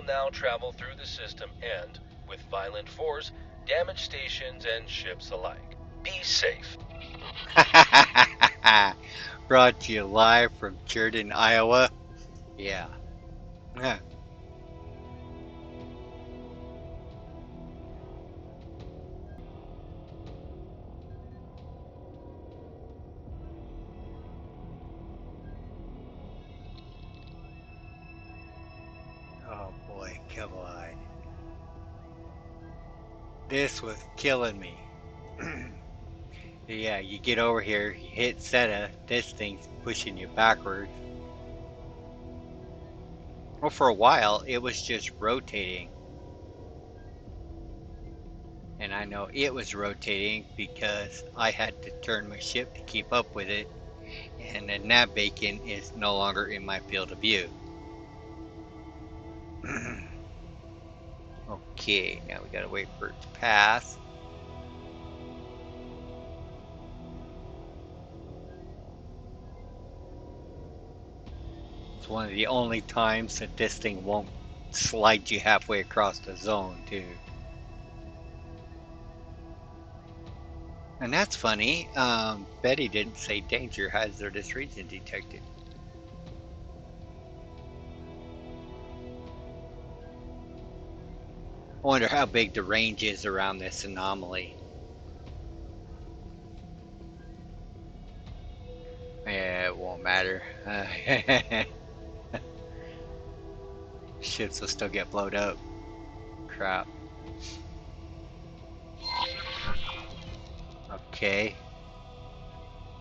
now travel through the system and, with violent force, damage stations and ships alike. Be safe. Brought to you live from Jordan, Iowa. Yeah. Huh. Oh boy, come on. This was killing me. Yeah, you get over here, you hit Seta, this thing's pushing you backwards. Well, for a while, it was just rotating. And I know it was rotating because I had to turn my ship to keep up with it. And the nav beacon is no longer in my field of view. Okay, now we gotta wait for it to pass. It's one of the only times that this thing won't slide you halfway across the zone, too. And that's funny. Betty didn't say danger, hazardous region detected. I wonder how big the range is around this anomaly. Yeah, it won't matter. Ships will still get blowed up. Crap. Okay.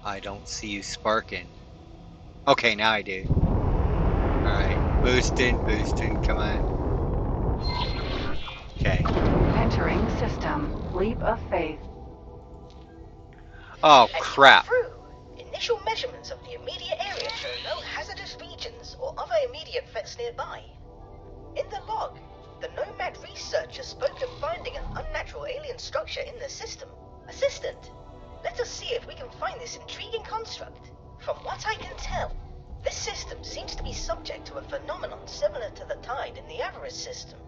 I don't see you sparking. Okay, now I do. Alright. Boosting, come on. Okay. Entering system. Leap of faith. Oh, crap. Through. Initial measurements of the immediate area show no hazardous regions or other immediate threats nearby. In the log, the Nomad researcher spoke of finding an unnatural alien structure in the system. Assistant, let us see if we can find this intriguing construct. From what I can tell, this system seems to be subject to a phenomenon similar to the tide in the Avarice system.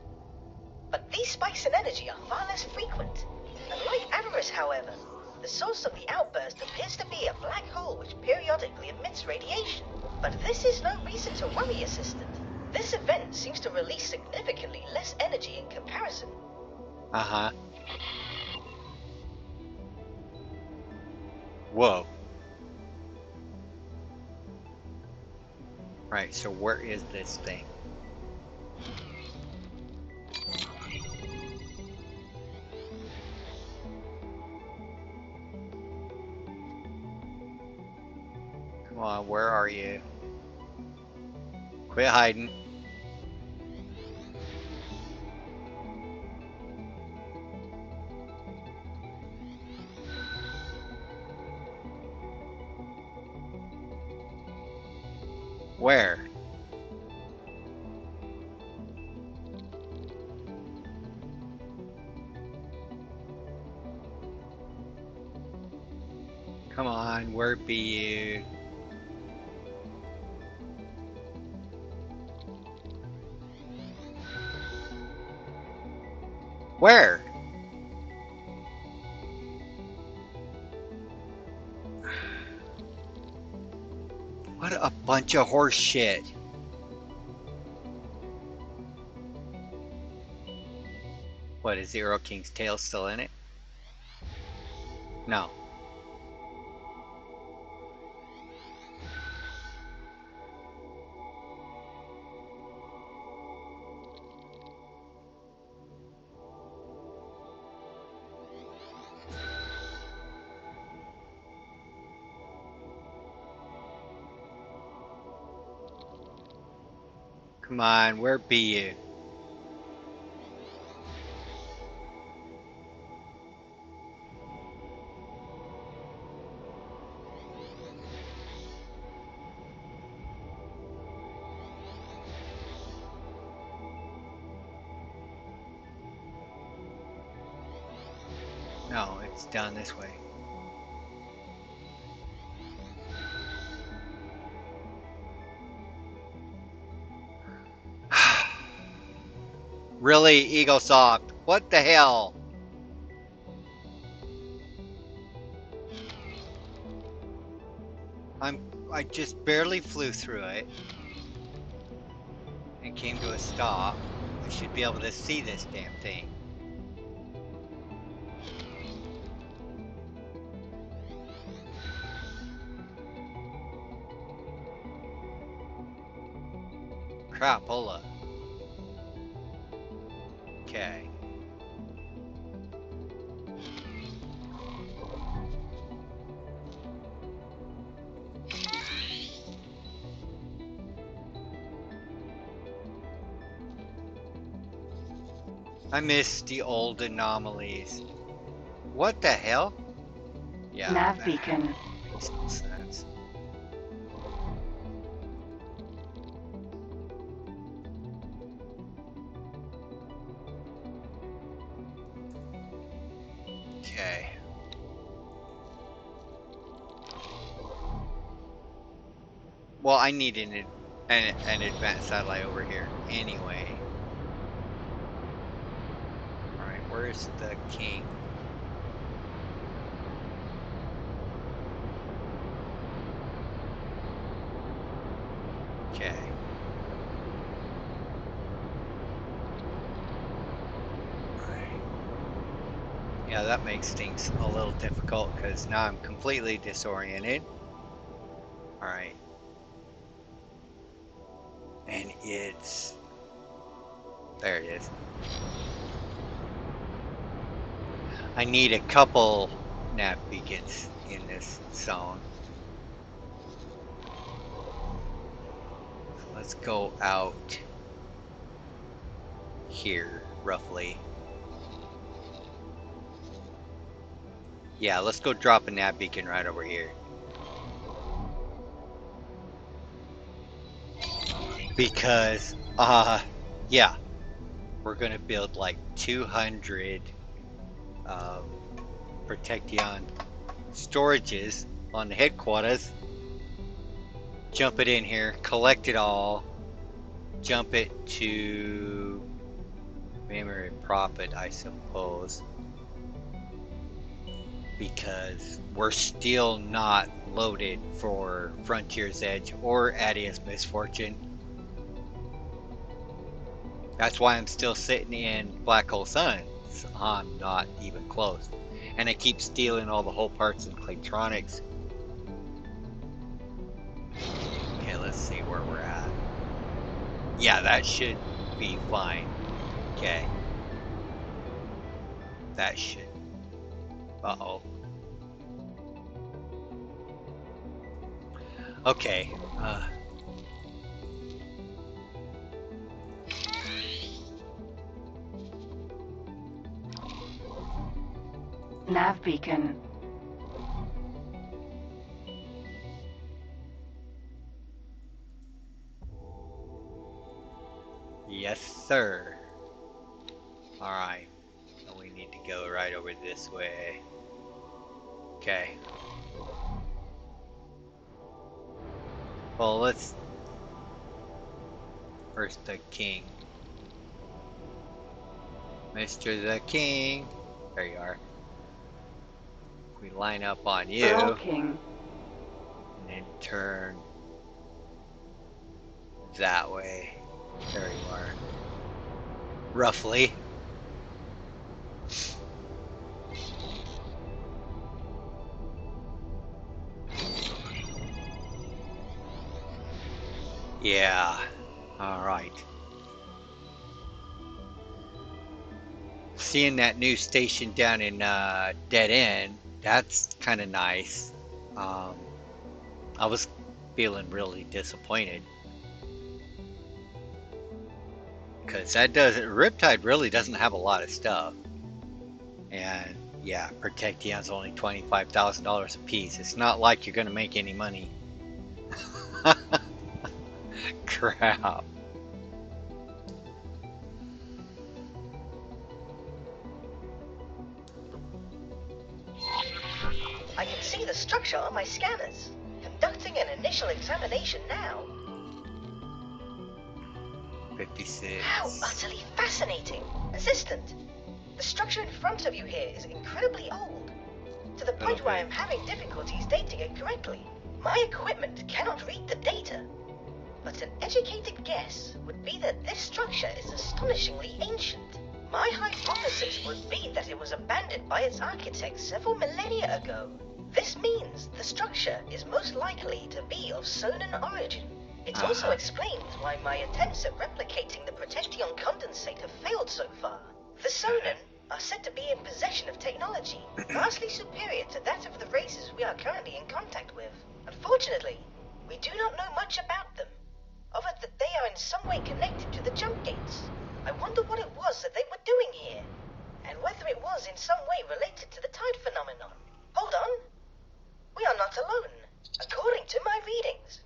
But these spikes in energy are far less frequent. Unlike Avarice, however, the source of the outburst appears to be a black hole which periodically emits radiation. But this is no reason to worry, Assistant. This event seems to release significantly less energy in comparison. Uh-huh. Whoa. Right, so where is this thing? Come on, where are you? Quit hiding. Where? Come on, where be you? Where? What a bunch of horse shit. What, is Zero King's tail still in it? No. Come on, where be you? No, it's down this way. Really, Eagle Soft? What the hell? I just barely flew through it and came to a stop. I should be able to see this damn thing. Crapola. Okay. I miss the old anomalies. What the hell? Yeah, Nav that beacon. makes no sense. Okay. Well, I need an advanced satellite over here anyway. Alright, where's the king? Okay. Right. Yeah, that makes things a little difficult because now I'm completely disoriented. Alright. And it's... There it is. I need a couple nav beacons in this zone. Let's go out here, roughly. Yeah, let's go drop a nav beacon right over here. Because, yeah, we're gonna build like 200 Protection storages on the headquarters. Jump it in here, collect it all, jump it to memory profit, I suppose, because we're still not loaded for Frontier's Edge or Adia's Misfortune. That's why I'm still sitting in Black Hole Suns. I'm not even close. And I keep stealing all the whole parts in Claytronics. Okay, let's see where we're at. Yeah, that should be fine. Okay. That should... Uh-oh. Okay. Nav beacon. Yes, sir. Alright. So we need to go right over this way. Okay. Well, let's... First the king. Mr. the King. There you are. We line up on you. Earl King. And then turn that way. There you are. Roughly. Yeah. Alright. Seeing that new station down in Dead End, that's kind of nice. I was feeling really disappointed. Because that doesn't... Riptide really doesn't have a lot of stuff. And yeah, Protection's only $25,000 a piece. It's not like you're going to make any money. Crap. I can see the structure on my scanners. Conducting an initial examination now. 56. How utterly fascinating. Assistant, the structure in front of you here is incredibly old, to the point where I'm having difficulties dating it correctly. My equipment cannot read the data, but an educated guess would be that this structure is astonishingly ancient. My hypothesis would be that it was abandoned by its architects several millennia ago. This means the structure is most likely to be of Sonan origin. It also explains why my attempts at replicating the Protection condensate have failed so far. The Sonan are said to be in possession of technology vastly superior to that of the races we are currently in contact with. Unfortunately, we do not know much about them, other than they are in some way connected to the jump gates. I wonder what it was that they were doing here, and whether it was in some way related to the tide phenomenon. Hold on. We are not alone. According to my readings,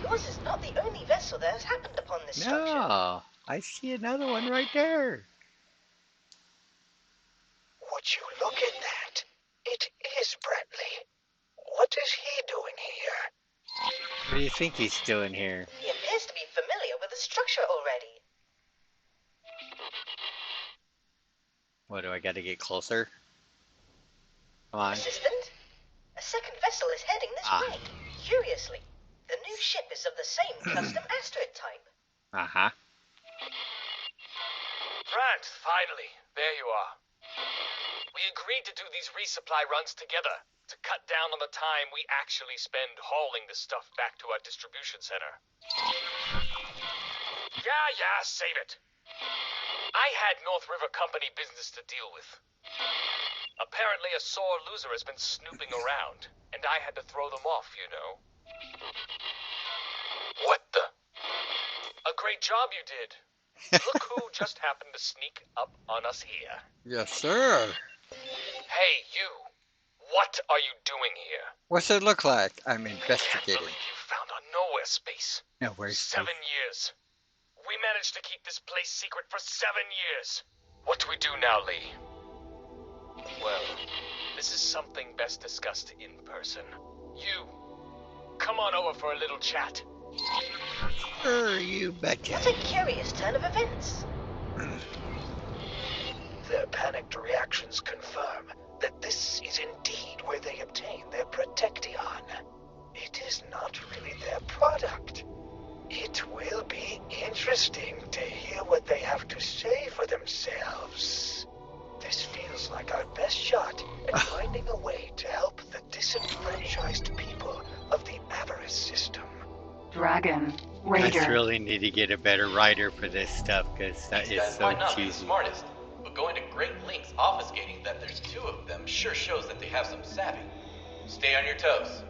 yours is not the only vessel that has happened upon this structure. No, I see another one right there. Would you look at that? It is Bradley. What is he doing here? What do you think he's doing here? He appears to be familiar with the structure already. What, do I gotta get closer? Come on. Assistant, a second vessel is heading this way. Curiously, the new ship is of the same custom asteroid type. Uh-huh. Brant, finally, there you are. We agreed to do these resupply runs together, to cut down on the time we actually spend hauling the stuff back to our distribution center. Yeah, save it. I had North River Company business to deal with. Apparently a sore loser has been snooping around, and I had to throw them off, you know. What the? A great job you did. Look who just happened to sneak up on us here. Yes, sir. Hey, you. What are you doing here? What's it look like? I'm I can't investigating. believe you found our nowhere space. Nowhere 7 years. We managed to keep this place secret for 7 years. What do we do now, Lee? Well, this is something best discussed in person. You, come on over for a little chat. Sure, you betcha. What a curious turn of events. Their panicked reactions confirm that this is indeed where they obtain their Protection. It is not really their product. It will be interesting to hear what they have to say for themselves. This feels like our best shot at finding a way to help the disenfranchised people of the Avarice system. Dragon. I Raider. really need to get a better writer for this stuff, because that These is guys so might not be the cheesy. smartest, but going to great lengths obfuscating that there's 2 of them sure shows that they have some savvy. Stay on your toes.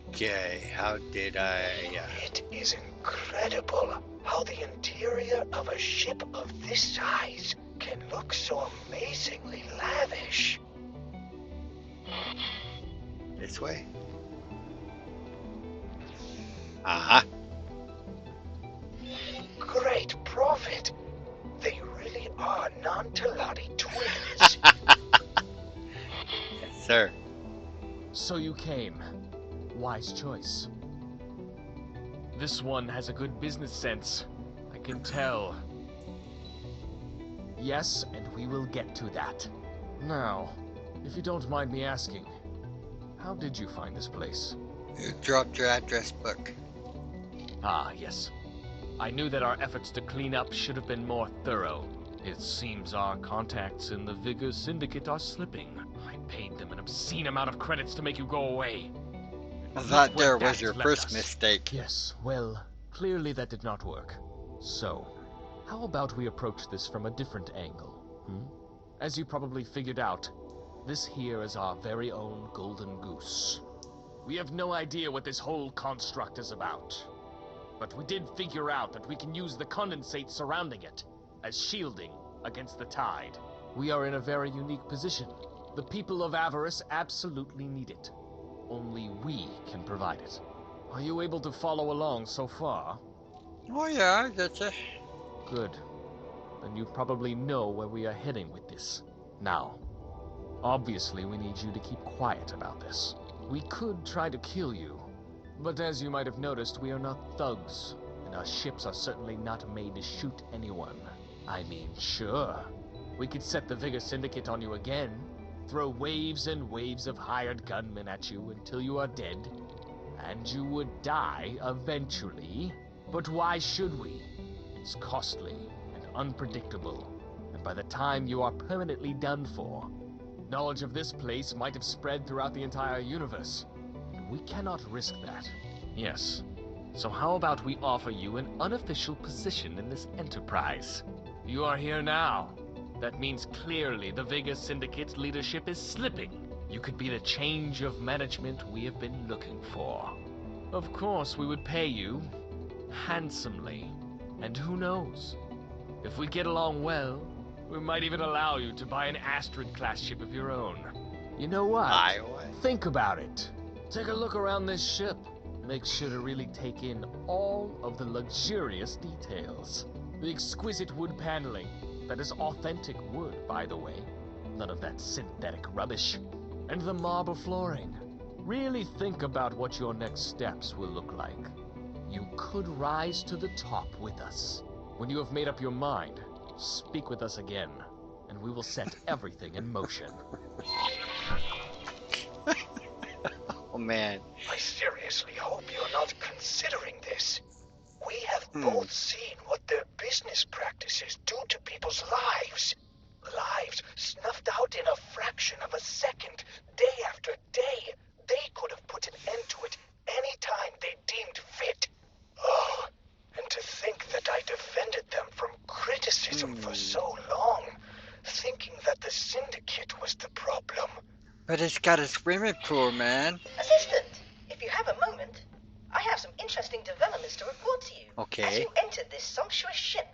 Okay, how did I... It is incredible how the interior of a ship of this size can look so amazingly lavish. This way? Uh-huh. Great prophet! They really are non-Telani twins. Yes, sir. So you came. Wise choice. This one has a good business sense. I can tell. Yes, and we will get to that. Now, if you don't mind me asking, how did you find this place? You dropped your address book. Ah, yes. I knew that our efforts to clean up should have been more thorough. It seems our contacts in the Vigor Syndicate are slipping. I paid them an obscene amount of credits to make you go away. That there where was that your left first us. mistake. Yes, well, clearly that did not work. So, how about we approach this from a different angle, As you probably figured out, this here is our very own golden goose. We have no idea what this whole construct is about. But we did figure out that we can use the condensate surrounding it as shielding against the tide. We are in a very unique position. The people of Avarice absolutely need it. Only we can provide it. Are you able to follow along so far? Oh yeah, I getcha. Good. Then you probably know where we are heading with this. Now, obviously we need you to keep quiet about this. We could try to kill you, But as you might have noticed, we are not thugs, and our ships are certainly not made to shoot anyone. I mean, sure, we could set the Vigor Syndicate on you again, throw waves and waves of hired gunmen at you until you are dead, and you would die eventually. But why should we? It's costly and unpredictable, and by the time you are permanently done for, knowledge of this place might have spread throughout the entire universe. We cannot risk that. Yes. So how about we offer you an unofficial position in this enterprise? You are here now. That means clearly the Vega Syndicate's leadership is slipping. You could be the change of management we have been looking for. Of course, we would pay you handsomely. And who knows? If we get along well, we might even allow you to buy an Astrid-class ship of your own. You know what? Think about it. Take a look around this ship. Make sure to really take in all of the luxurious details. The exquisite wood paneling. That is authentic wood, by the way. None of that synthetic rubbish. And the marble flooring. Really think about what your next steps will look like. You could rise to the top with us. When you have made up your mind, speak with us again, and we will set everything in motion. Oh man. I seriously hope you're not considering this. We have both seen what their business practices do to people's lives. Lives snuffed out in a fraction of a second, day after day. They could have put an end to it any time they deemed fit. Oh, and to think that I defended them from criticism for so long, thinking that the Syndicate was the problem. But it's got a swimming pool, man. Assistant, if you have a moment, I have some interesting developments to report to you. Okay. As you entered this sumptuous ship,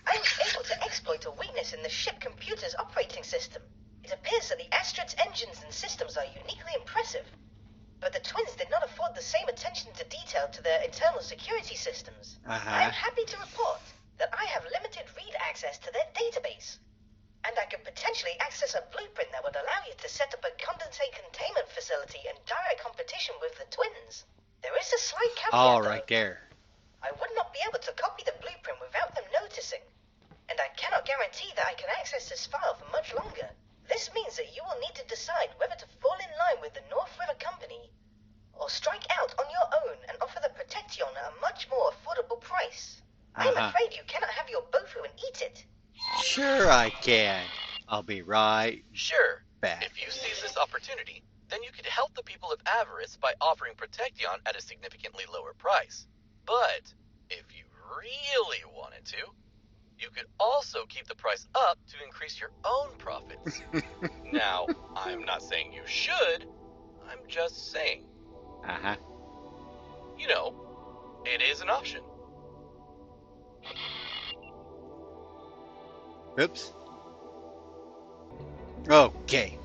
I was able to exploit a weakness in the ship computer's operating system. It appears that the Astrid's engines and systems are uniquely impressive, but the twins did not afford the same attention to detail to their internal security systems. I am happy to report that I have limited read access to their database, and I could potentially access a blueprint that would allow you to set up a condensate containment facility in direct competition with the twins. There is a slight caveat, Oh, though. right there. I would not be able to copy the blueprint without them noticing, and I cannot guarantee that I can access this file for much longer. This means that you will need to decide whether to fall in line with the North River Company, or strike out on your own and offer the Protection at a much more affordable price. I am afraid you cannot have your bofu and eat it. Sure I can. I'll be right Sure, back. if you seize this opportunity, then you could help the people of Avarice by offering Protection at a significantly lower price. But if you really wanted to, you could also keep the price up to increase your own profits. Now, I'm not saying you should, I'm just saying. You know, it is an option. Oops. Okay.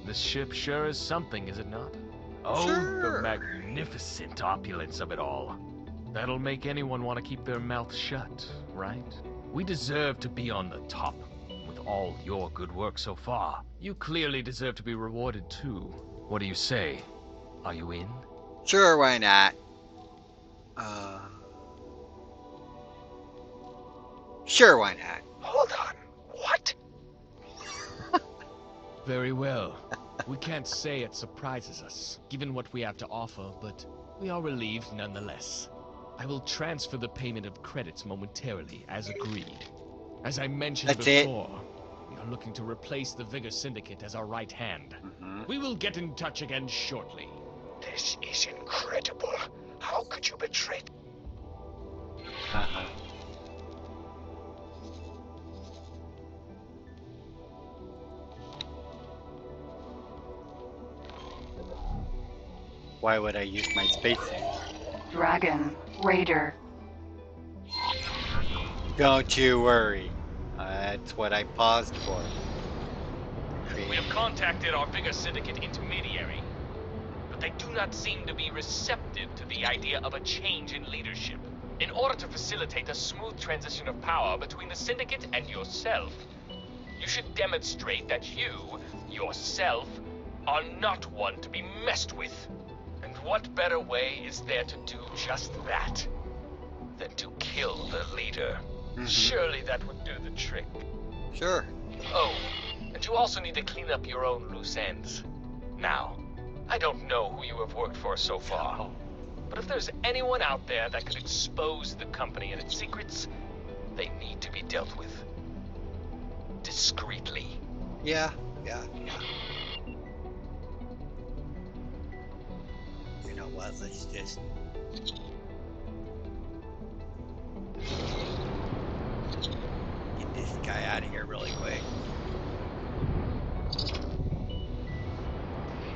This ship sure is something, is it not? Oh, Sure. the magnificent opulence of it all. That'll make anyone want to keep their mouth shut, right? We deserve to be on the top. With all your good work so far, you clearly deserve to be rewarded too. What do you say? Are you in? Sure, why not? Sure, why not? Hold on. What? Very well. We can't say it surprises us, given what we have to offer, but we are relieved nonetheless. I will transfer the payment of credits momentarily, as agreed. As I mentioned That's it. before, we are looking to replace the Vigor Syndicate as our right hand. We will get in touch again shortly. This is incredible. How could you betray... Why would I use my space? Dragon. Raider. Don't you worry. That's what I paused for. We have contacted our Vigor Syndicate intermediary, but they do not seem to be receptive to the idea of a change in leadership. In order to facilitate a smooth transition of power between the Syndicate and yourself, you should demonstrate that you, yourself, are not one to be messed with. what better way is there to do just that than to kill the leader? Surely that would do the trick. Sure. Oh, and you also need to clean up your own loose ends. Now, I don't know who you have worked for so far, but if there's anyone out there that could expose the company and its secrets, they need to be dealt with discreetly. Yeah. You know what? Let's just. Get this guy out of here really quick.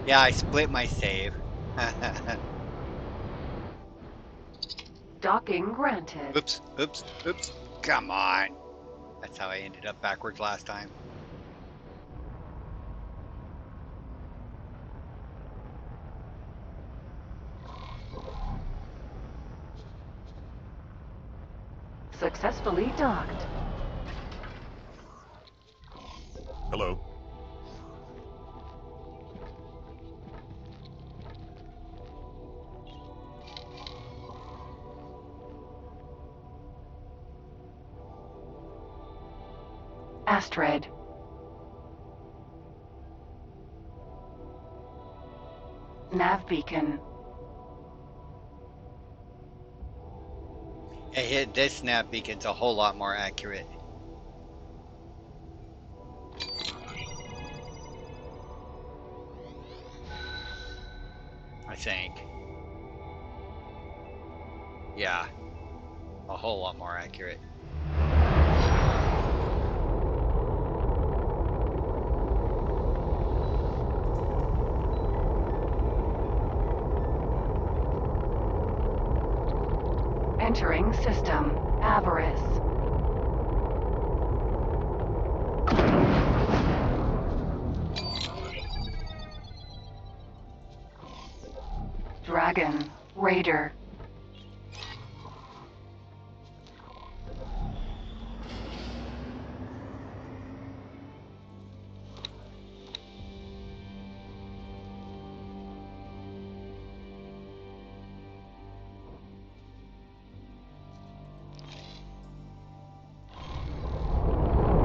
Yeah, I split my save. Docking granted. Oops. Come on. That's how I ended up backwards last time. Successfully docked. Hello. Astrid. Nav beacon. This nav beacon's a whole lot more accurate. I think. Yeah. A whole lot more accurate. Entering system. Avarice. Dragon. Raider.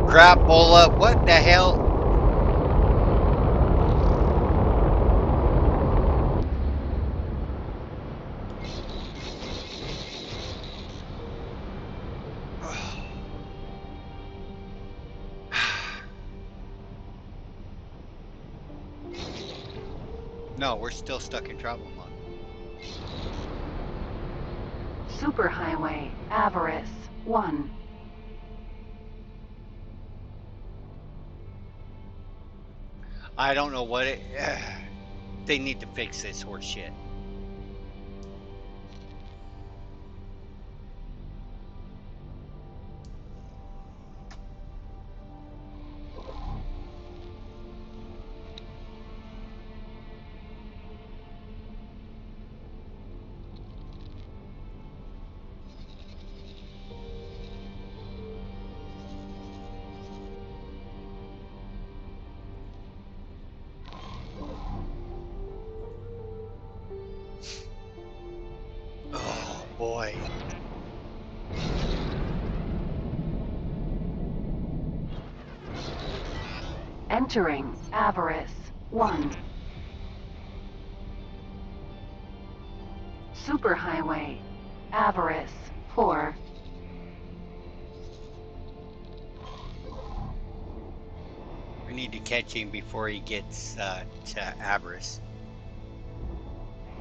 Crapola, what the hell? No, we're still stuck in travel mode. Superhighway. Avarice. 1. I don't know what it. They need to fix this horse shit. Oh boy. Entering. Avarice. 1. Superhighway. Avarice. 4. We need to catch him before he gets to Avarice.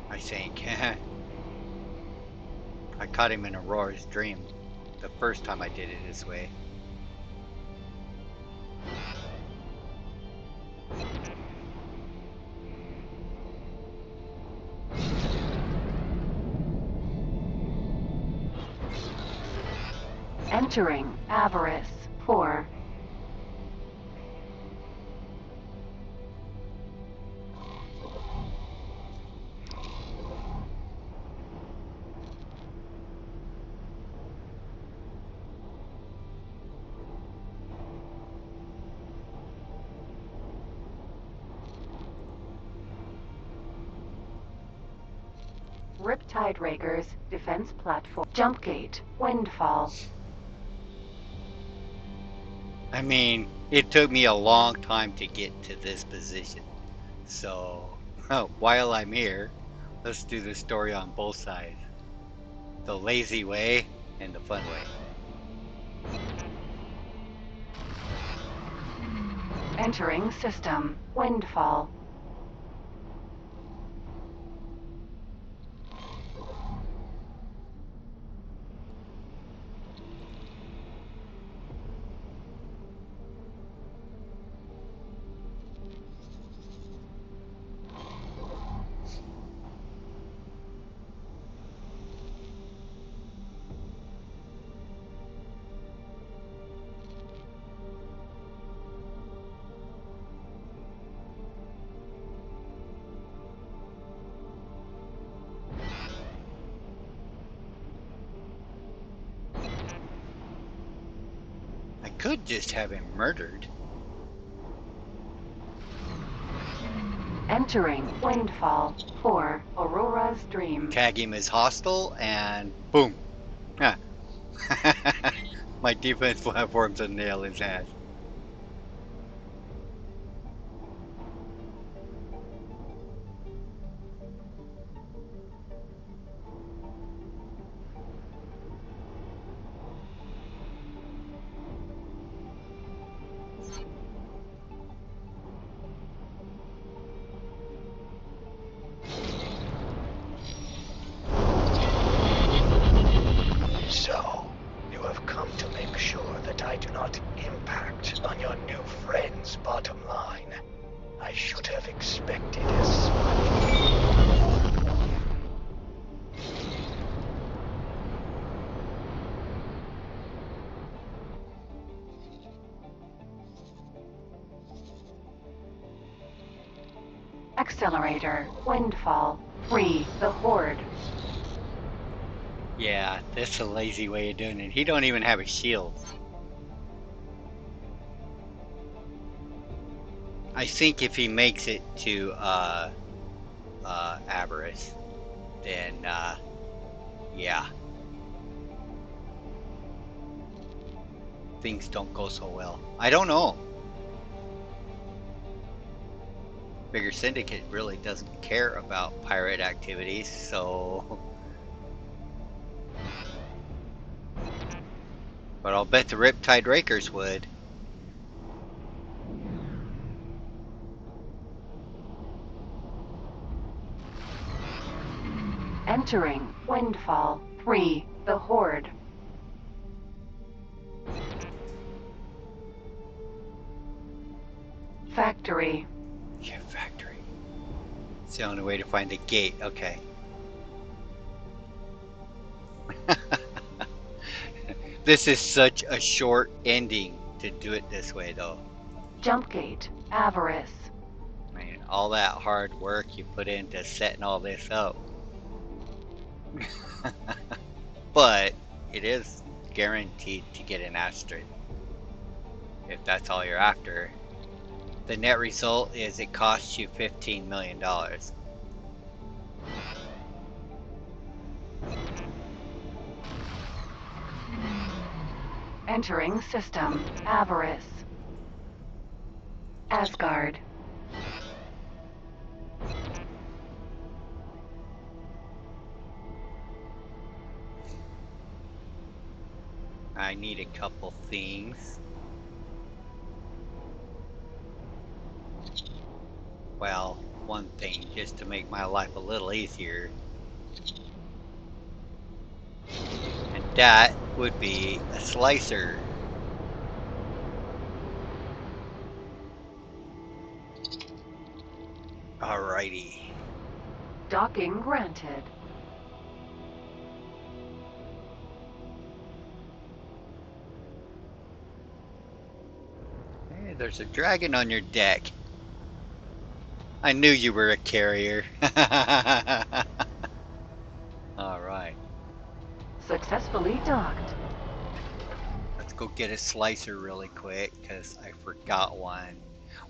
I think. I caught him in Aurora's dream the first time I did it this way. Entering. Avarice. 4. Riptide Rakers, defense platform. Jump gate, windfall. I mean, it took me a long time to get to this position. So, while I'm here, let's do the story on both sides. The lazy way and the fun way. Entering system, windfall. I could just have him murdered. Entering windfall for Aurora's dream. Tag him as hostile and boom. My defense platform's a nail in his ass. So, you have come to make sure that I do not impact on your new friend's bottom line. I should have expected as much. Accelerator, windfall. Free the horde. Yeah, that's a lazy way of doing it. He don't even have a shield. I think if he makes it to Avarice, then yeah, things don't go so well. I don't know. Bigger Syndicate really doesn't care about pirate activities, so. But I'll bet the Riptide Rakers would. Entering windfall. Free the horde. Factory. Yeah, factory. It's the only way to find a gate. Okay. This is such a short ending to do it this way, though. Jump gate, Avarice. Man, all that hard work you put into setting all this up. But it is guaranteed to get an asterisk if that's all you're after. The net result is it costs you $15 million. Entering system, Avarice. Asgard. I need a couple things. Well, one thing just to make my life a little easier. And that would be a slicer. Alrighty. Docking granted. Hey, there's a dragon on your deck. I knew you were a carrier. Alright. Successfully docked. Let's go get a slicer really quick, because I forgot one.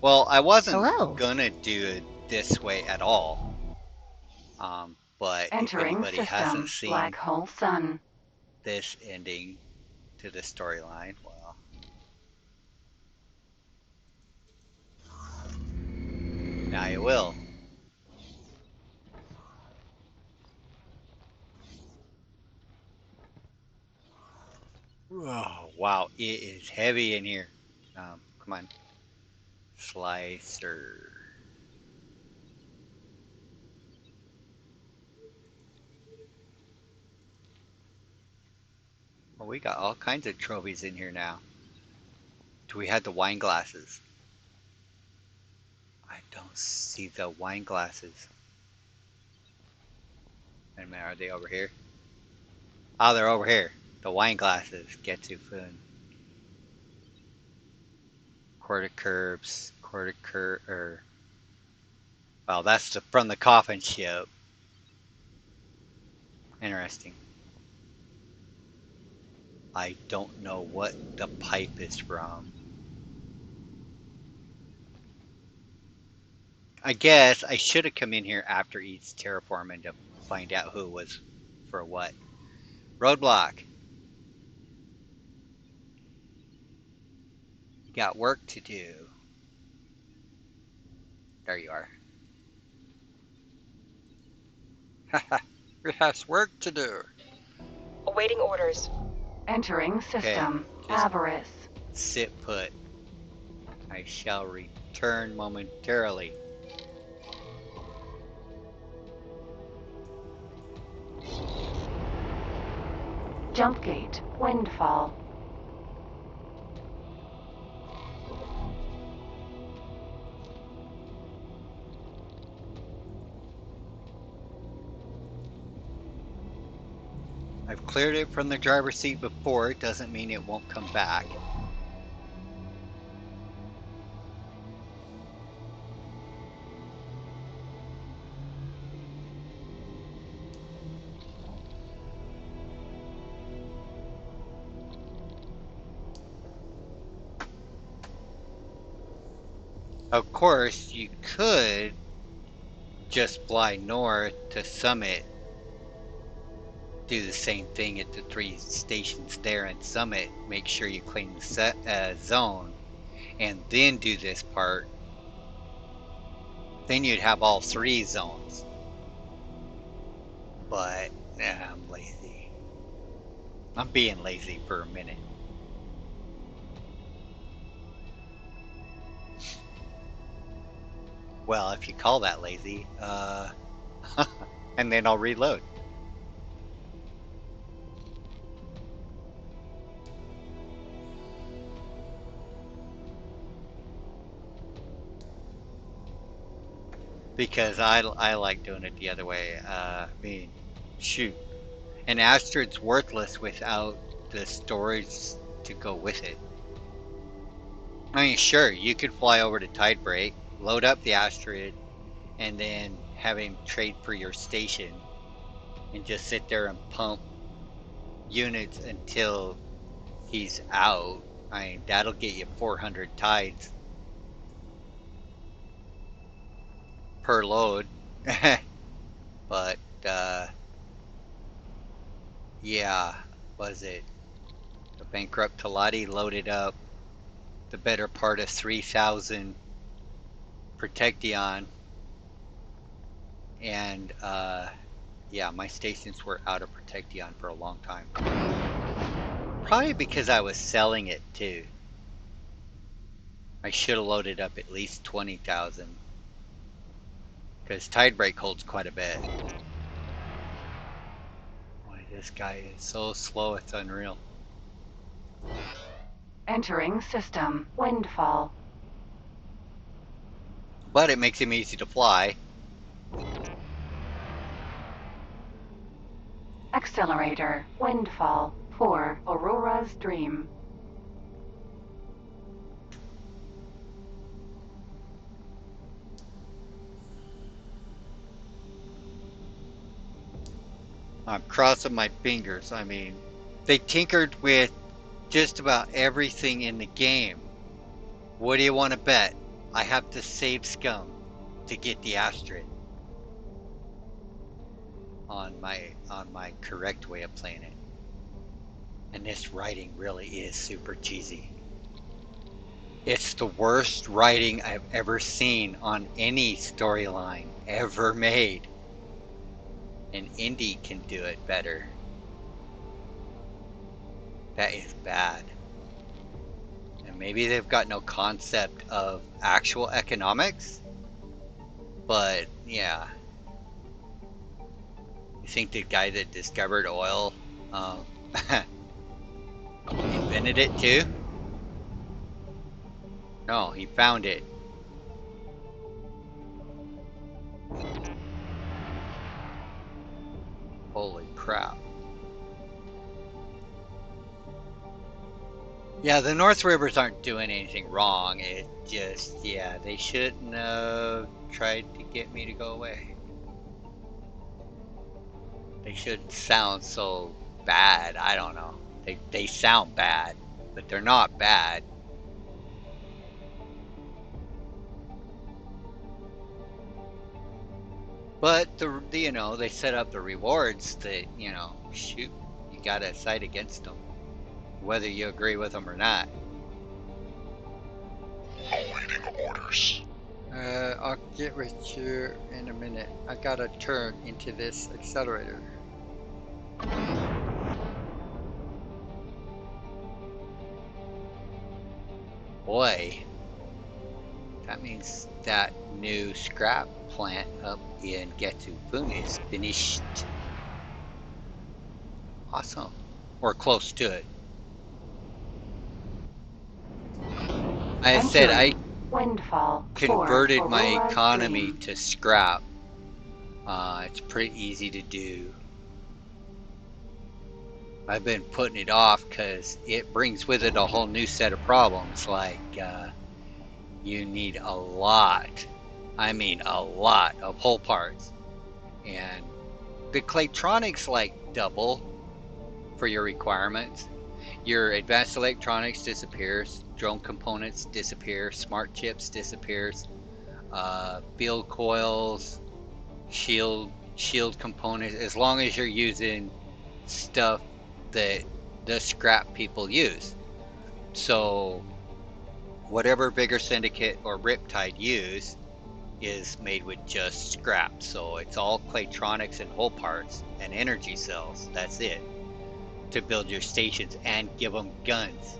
Well, I wasn't Hello. gonna do it this way at all. But if Entering anybody hasn't system. Black seen hole sun. this ending to the storyline, well, now you will. Oh, wow, it is heavy in here. Come on. Slicer. Well, we got all kinds of trophies in here now. Do we have the wine glasses? I don't see the wine glasses. Wait a minute, are they over here? Oh, they're over here. The wine glasses. Get to Fun. Quarter curbs. Quarter curb. Well, that's from the coffin ship. Interesting. I don't know what the pipe is from. I guess I should have come in here after each terraforming to find out who was for what. Roadblock. You got work to do. There you are. Haha, it has work to do. Awaiting orders. Entering system. Avarice. Sit put. I shall return momentarily. Jump gate. Windfall. I've cleared it from the driver's seat before. It doesn't mean it won't come back. Of course, you could just fly north to Summit, do the same thing at the 3 stations there in Summit, make sure you clean the zone, and then do this part. Then you'd have all 3 zones. But I'm lazy. I'm being lazy for a minute. Well, if you call that lazy, and then I'll reload. Because I like doing it the other way. I mean, shoot. An asteroid's worthless without the storage to go with it. I mean, sure, you could fly over to Tidebreak, load up the asteroid, and then have him trade for your station and just sit there and pump units until he's out. I mean, that'll get you 400 tides per load. But, yeah, was it? The bankrupt Talati loaded up the better part of 3,000 Protection, and yeah, my stations were out of Protection for a long time. Probably because I was selling it too. I should have loaded up at least 20,000, because Tidebreak holds quite a bit. Boy, this guy is so slow, it's unreal. Entering system. Windfall. But it makes him easy to fly. Accelerator. Windfall. For Aurora's dream. I'm crossing my fingers. I mean, they tinkered with just about everything in the game. What do you want to bet? I have to save scum to get the asteroid. on my correct way of playing it. And this writing really is super cheesy. It's the worst writing I've ever seen on any storyline ever made. And indie can do it better. That is bad. And maybe they've got no concept of actual economics, but yeah. You think the guy that discovered oil invented it too? No, he found it. Holy crap. Yeah, the North Rivers aren't doing anything wrong. It just, yeah, they shouldn't have tried to get me to go away. They shouldn't sound so bad. I don't know. They sound bad, but they're not bad. But you know, they set up the rewards that, you know, shoot, you gotta side against them, whether you agree with them or not. Awaiting orders. I'll get with you in a minute. I gotta turn into this accelerator. Boy, that means that new scrap plant up in Getufun is finished. Awesome. Or close to it. I said I Windfall. converted my Aurora economy Dream. to scrap. It's pretty easy to do. I've been putting it off because it brings with it a whole new set of problems, like you need a lot, I mean a lot of whole parts, and the Claytronics like double for your requirements. Your advanced electronics disappears, drone components disappear, smart chips disappears, field coils, shield components, as long as you're using stuff that the scrap people use. So whatever Bigger Syndicate or Riptide use is made with just scrap. So it's all Claytronics and whole parts and energy cells. That's it. To build your stations and give them guns.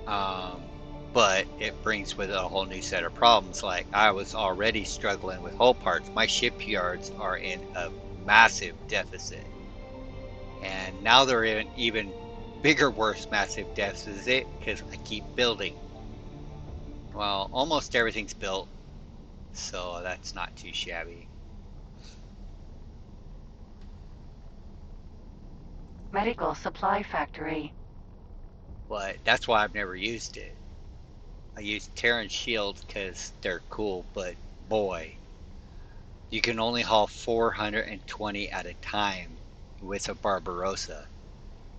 But it brings with it a whole new set of problems. Like I was already struggling with whole parts. My shipyards are in a massive deficit. And now they're in even bigger, worse, massive deficit because I keep building. Well, almost everything's built, so that's not too shabby. Medical Supply Factory. But that's why I've never used it. I use Terran shields because they're cool, but boy, you can only haul 420 at a time with a Barbarossa.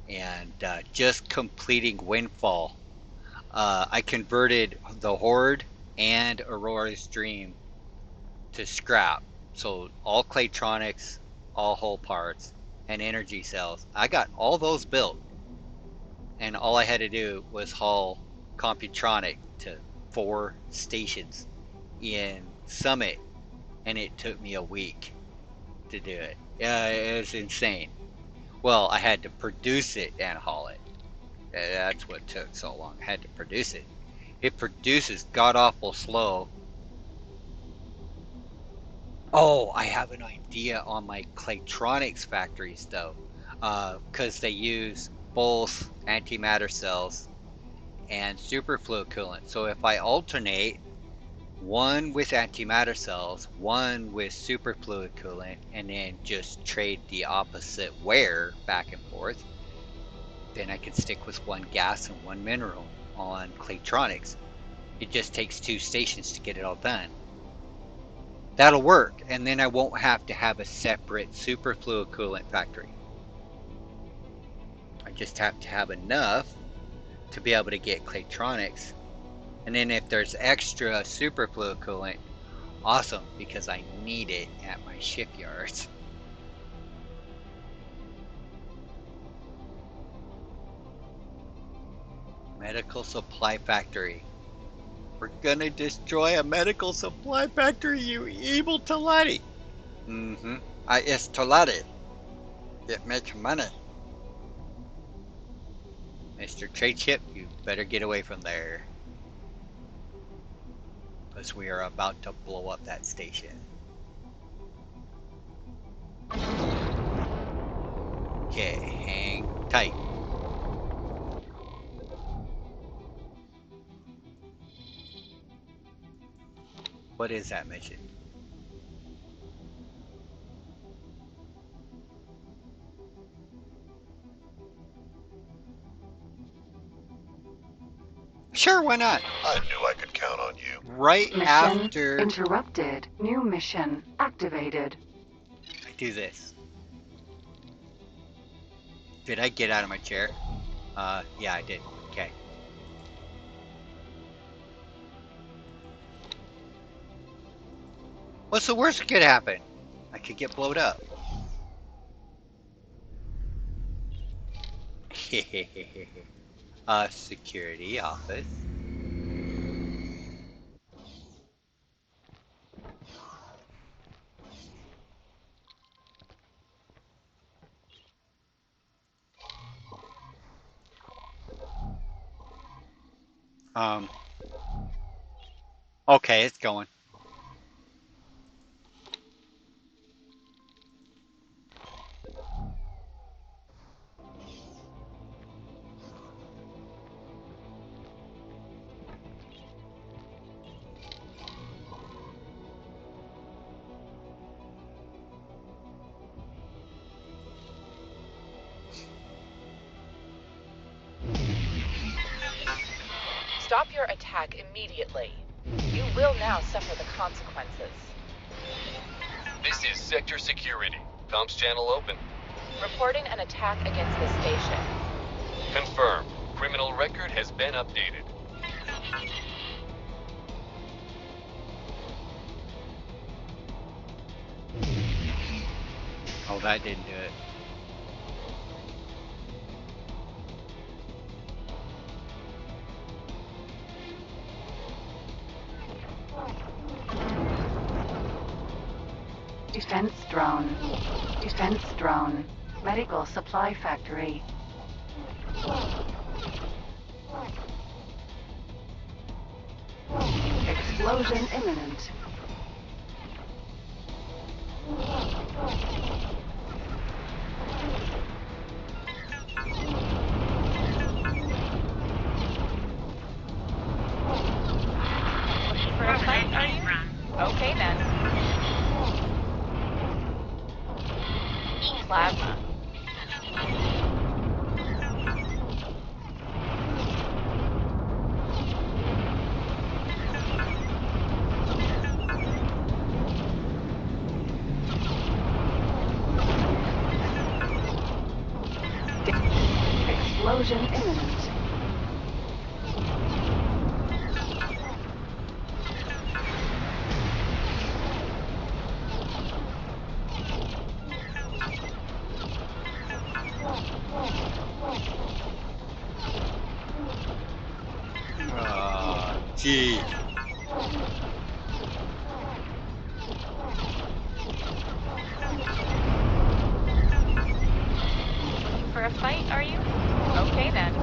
And just completing Windfall, I converted the Horde and Aurora's Dream to scrap. So all Claytronics, all whole parts, and energy cells. I got all those built. And all I had to do was haul Computronic to 4 stations in Summit, and it took me a week to do it. Yeah, it was insane. Well, I had to produce it and haul it. That's what took so long. I had to produce it. It produces god awful slow. Oh, I have an idea on my Claytronics factories though, because they use both antimatter cells and superfluid coolant. So if I alternate one with antimatter cells, one with superfluid coolant, and then just trade the opposite wear back and forth, then I can stick with one gas and one mineral on Claytronics. It just takes 2 stations to get it all done. That'll work, and then I won't have to have a separate superfluid coolant factory. I just have to have enough to be able to get Claytronics, and then if there's extra superfluid coolant, Awesome, because I need it at my shipyards. Medical supply factory. We're gonna destroy a medical supply factory, you evil Talati! Mm-hmm. It's Talati. It makes money. Mr. Trade Ship, you better get away from there. Because we are about to blow up that station. Okay, hang tight. What is that mission? Sure, why not? I knew I could count on you. Right Mission after interrupted. New mission activated. I do this. Did I get out of my chair? Yeah, I did. Okay. What's the worst that could happen? I could get blowed up. Security office. Okay, it's going. Stop your attack immediately. You will now suffer the consequences. This is Sector Security. Comms channel open. Reporting an attack against the station. Confirmed. Criminal record has been updated. Oh, that didn't do it. Defense drone. Defense drone. Medical supply factory. Explosion imminent. Looking for a fight, are you? Okay then. Plasma. Explosion imminent. Gee. Looking for a fight, are you? Okay then.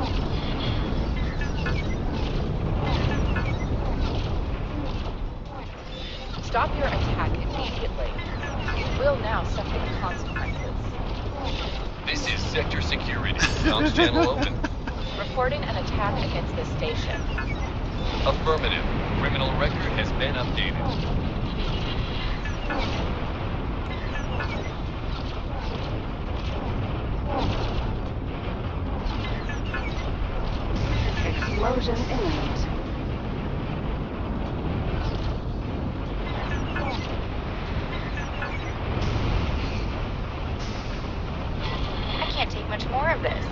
Stop your attack immediately. You will now suffer the consequences. This is Sector Security. Comms channel open. Reporting an attack against the station. Affirmative. Criminal record has been updated. Explosion imminent. I can't take much more of this.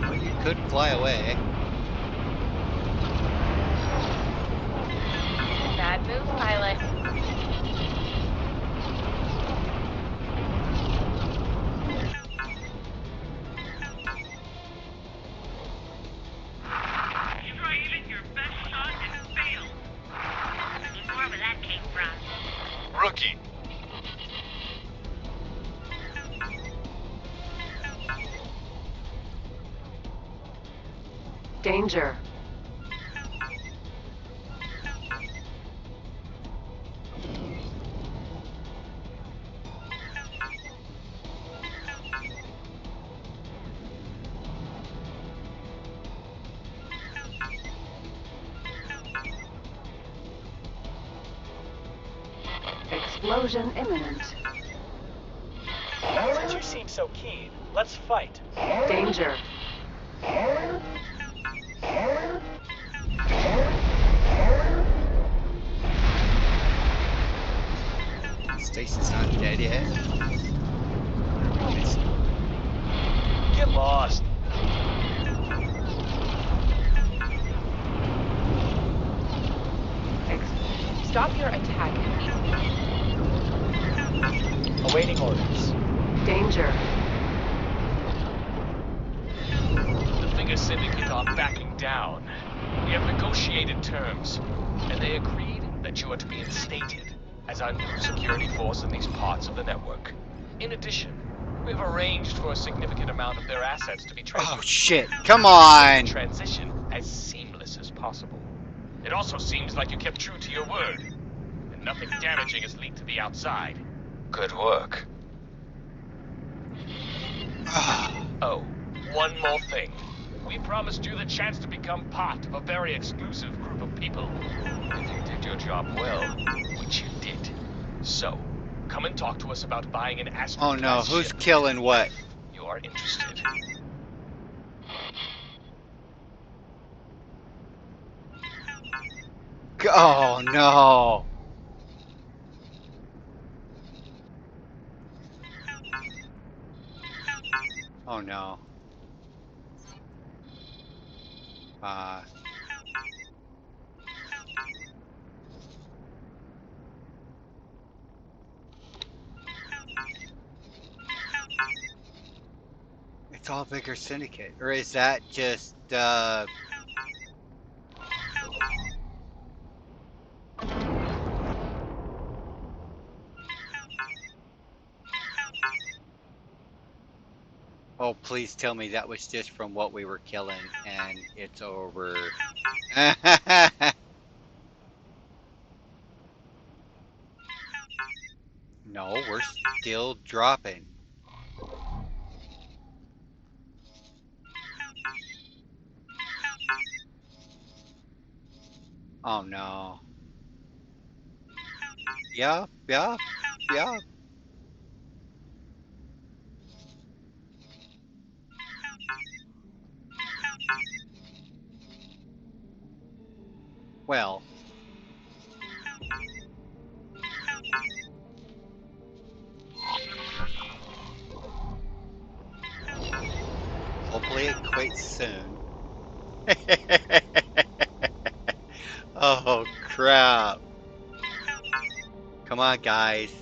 Well, you could fly away. Bad move, lucky. Danger. Explosion imminent. Since you seem so keen, let's fight. Danger. Stacy's not dead yet. Get lost. Stop your attack immediately. Awaiting orders. Danger. The Figure Syndicate are backing down. We have negotiated terms, and they agreed that you are to be instated as our new security force in these parts of the network. In addition, we have arranged for a significant amount of their assets to be transferred. Oh shit! Come on! Transition as seamless as possible. It also seems like you kept true to your word, and nothing damaging has leaked to the outside. Good work. Oh, one more thing. We promised you the chance to become part of a very exclusive group of people. If you did your job well, which you did. So, come and talk to us about buying an Aspen Oh no, class who's ship. killing what? You are interested. Oh no! Oh no. It's all Bigger Syndicate. Or is that just, Oh, please tell me that was just from what we were killing and it's over. No, we're still dropping. Oh no. Yeah, yeah, yeah. Well, hopefully it quits soon. Oh crap. Come on, guys.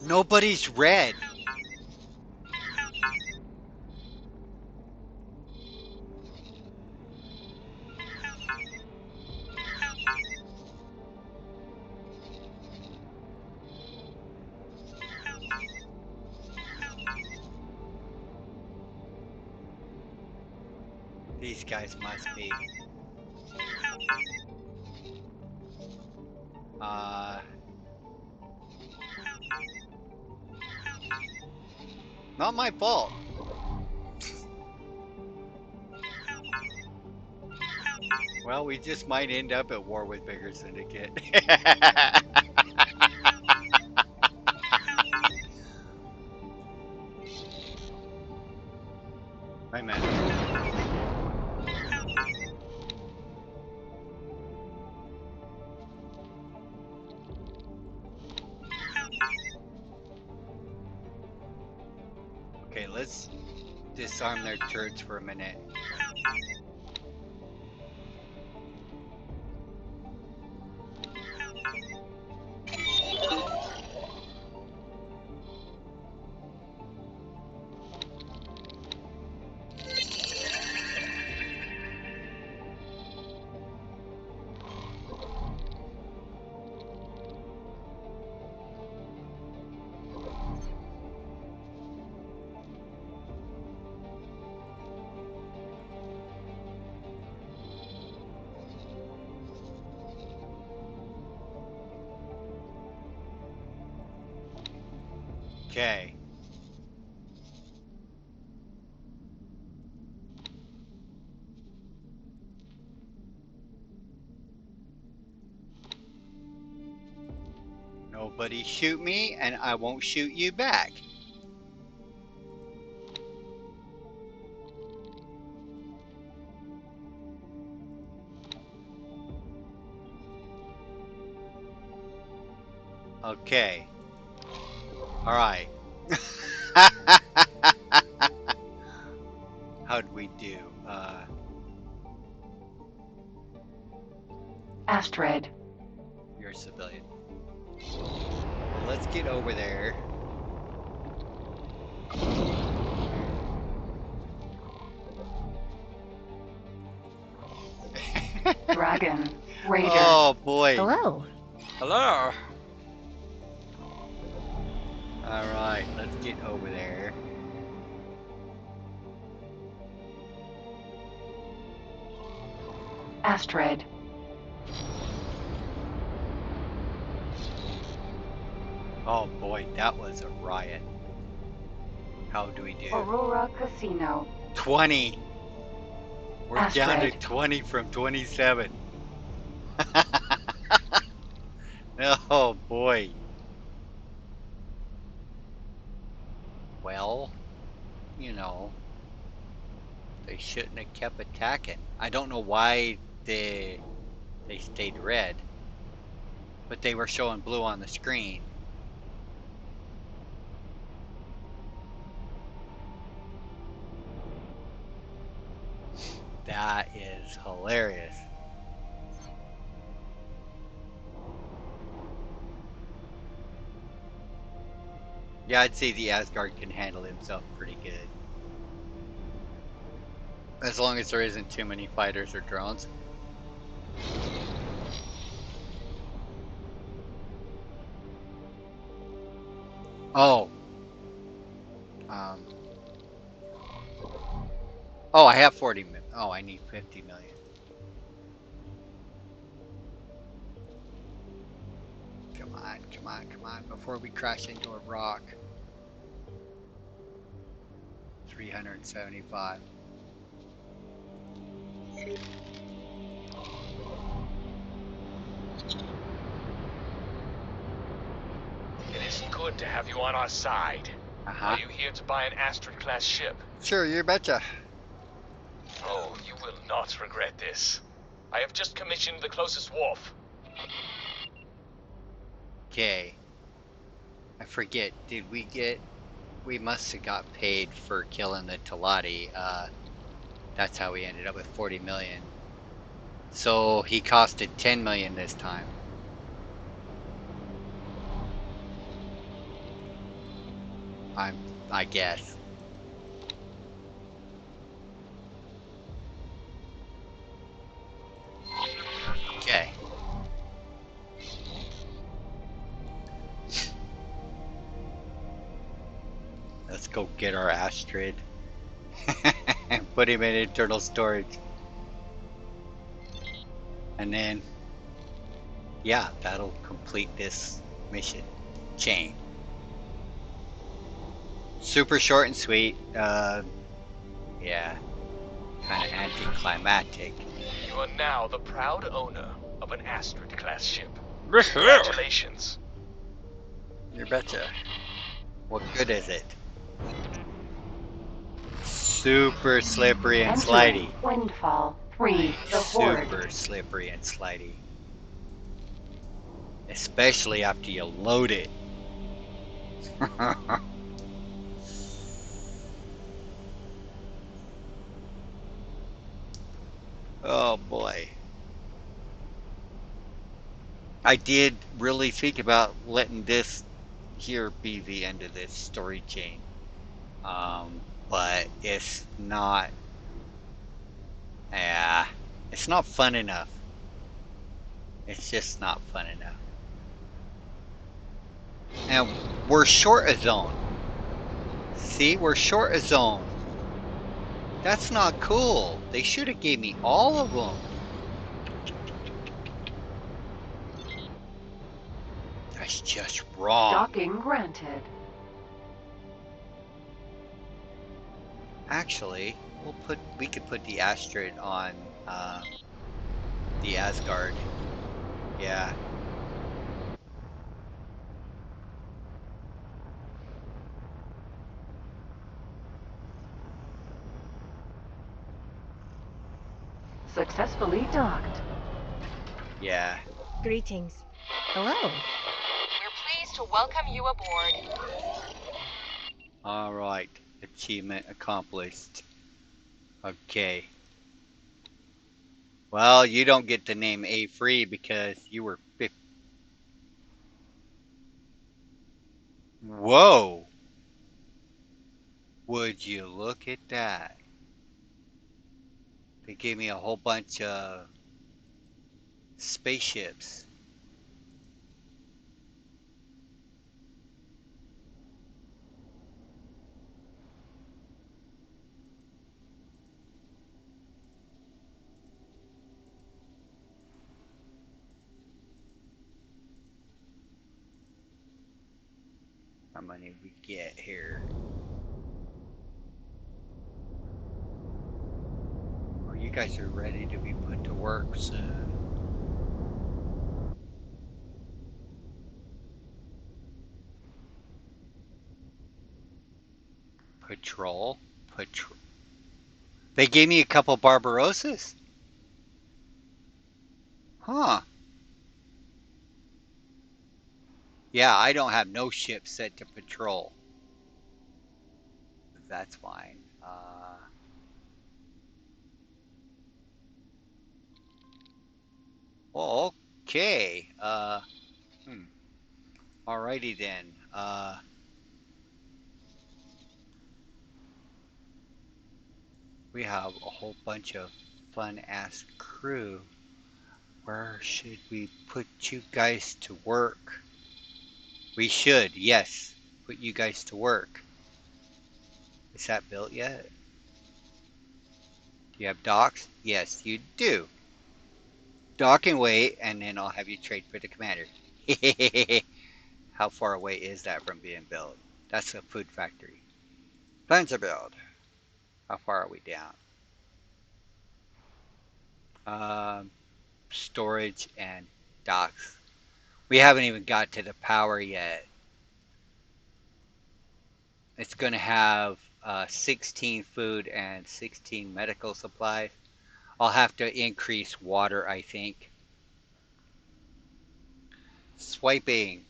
Nobody's red. These guys must be. Not my fault. Well, we just might end up at war with Bigger Syndicate. Wait a minute. Okay, let's disarm their turrets for a minute. Okay. Nobody shoot me, and I won't shoot you back. Okay. All right. How'd we do? Astrid. You're a civilian. Well, let's get over there. Dragon. Raider. Oh boy. Hello. Hello. All right, let's get over there. Astrid. Oh boy, that was a riot. How do we do? Aurora Casino. 20. We're down to Astrid. 20 from 27. Oh boy. Well, you know, they shouldn't have kept attacking. I don't know why they stayed red, but they were showing blue on the screen. That is hilarious. Yeah, I'd say the Asgard can handle himself pretty good. As long as there isn't too many fighters or drones. Oh. Oh, I have 40 million. Oh, I need 50 million. Come on, come on, come on. Before we crash into a rock. 375. It is good to have you on our side. Are you here to buy an Astrid-class ship? Sure, you betcha. Oh, you will not regret this. I have just commissioned the closest wharf. Okay. I forget, did we get... We must have got paid for killing the Talati. That's how we ended up with 40 million. So he costed 10 million this time. I guess. Okay. Let's go get our Astrid. And put him in internal storage. And then, yeah, that'll complete this mission chain. Super short and sweet. Yeah, kind of anticlimactic. You are now the proud owner of an Astrid-class ship. Congratulations. You betcha. What good is it? Super slippery and slidey. Windfall. Free the horde. Super slippery and slidey. Especially after you load it. Oh boy. I did really think about letting this here be the end of this story chain. But it's not, it's not fun enough. It's just not fun enough. And we're short a zone. See, we're short a zone. That's not cool. They should have gave me all of them. That's just wrong. Docking granted. Actually, we could put the asteroid on the Asgard. Yeah. Successfully docked. Yeah. Greetings. Hello. We're pleased to welcome you aboard. All right. Achievement accomplished. Okay. Well, you don't get the name A free because you were 50. Whoa! Would you look at that? They gave me a whole bunch of spaceships. How many we get here? Oh, you guys are ready to be put to work soon. Patrol? Patrol. They gave me a couple Barbarossas? Huh. Yeah, I don't have no ship set to patrol. That's fine. Well, okay. Alrighty then. We have a whole bunch of fun-ass crew. Where should we put you guys to work? We should, yes. Put you guys to work. Is that built yet? Do you have docks? Yes, you do. Dock and wait, and then I'll have you trade for the commander. How far away is that from being built? That's a food factory. Plans are built. How far are we down? Storage and docks. We haven't even got to the power yet. It's going to have 16 food and 16 medical supplies. I'll have to increase water, I think. Swiping.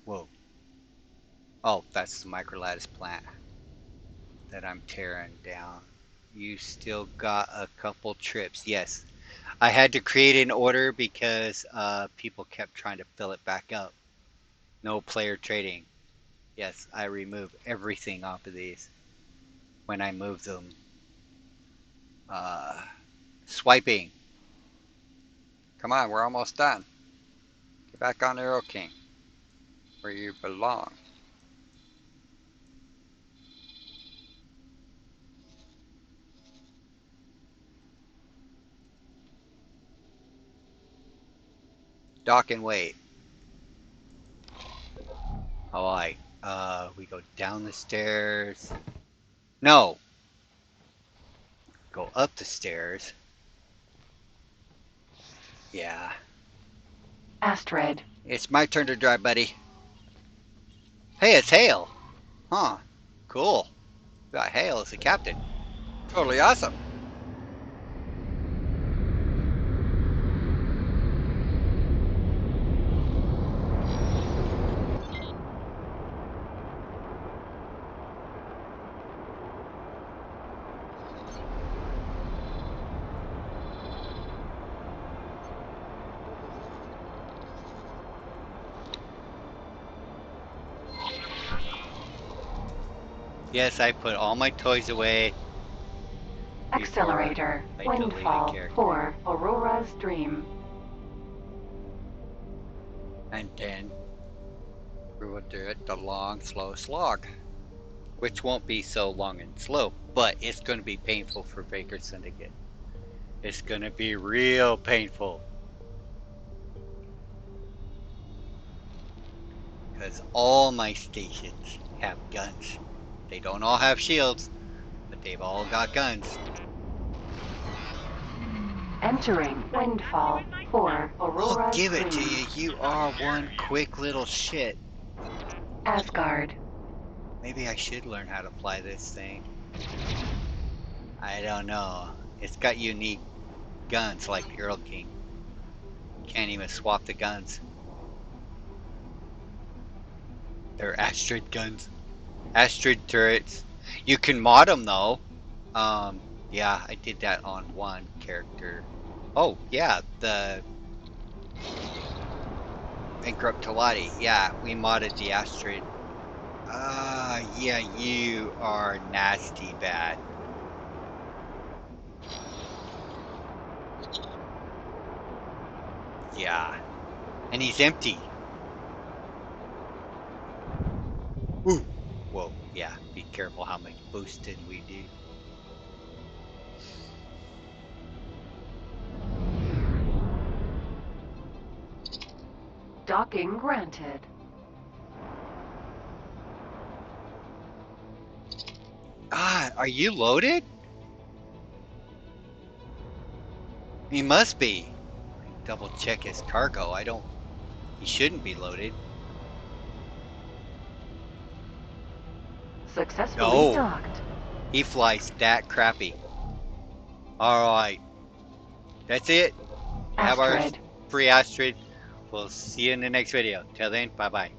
Whoa. Oh, that's the microlattice plant that I'm tearing down. You still got a couple trips. Yes. I had to create an order because people kept trying to fill it back up. No player trading. Yes, I remove everything off of these when I move them. Swiping. Come on, we're almost done. Get back on Arrow King, where you belong. Dock and wait. Alright, we go down the stairs. No! Go up the stairs. Yeah. Astrid. It's my turn to drive, buddy. Hey, it's Hale. Huh. Cool. We got Hale as the captain. Totally awesome. Yes, I put all my toys away. Accelerator. I deleted Windfall character. for Aurora's Dream. And then we will do it the long, slow slog. Which won't be so long and slow, but it's going to be painful for Baker Syndicate. It's going to be real painful. Because all my stations have guns. They don't all have shields, They've all got guns. Entering Windfall for I'll Aurora give it to Dreams. you. You are one quick little shit. Asgard. Maybe I should learn how to fly this thing. I don't know. It's got unique guns like the Earl King. Can't even swap the guns. They're Astrid guns. Astrid turrets. You can mod them though. Yeah, I did that on one character. Oh, yeah, the Bankrupt Talati. Yeah, we modded the Astrid. Yeah, you are nasty bad. Yeah. And he's empty. Ooh. Whoa, yeah, be careful how much boosting we do. Docking granted. Are you loaded? He must be. Double check his cargo. He shouldn't be loaded. Successfully No. docked. He flies that crappy. Alright. That's it. We have our Astrid. free Astrid. We'll see you in the next video. Till then, bye bye.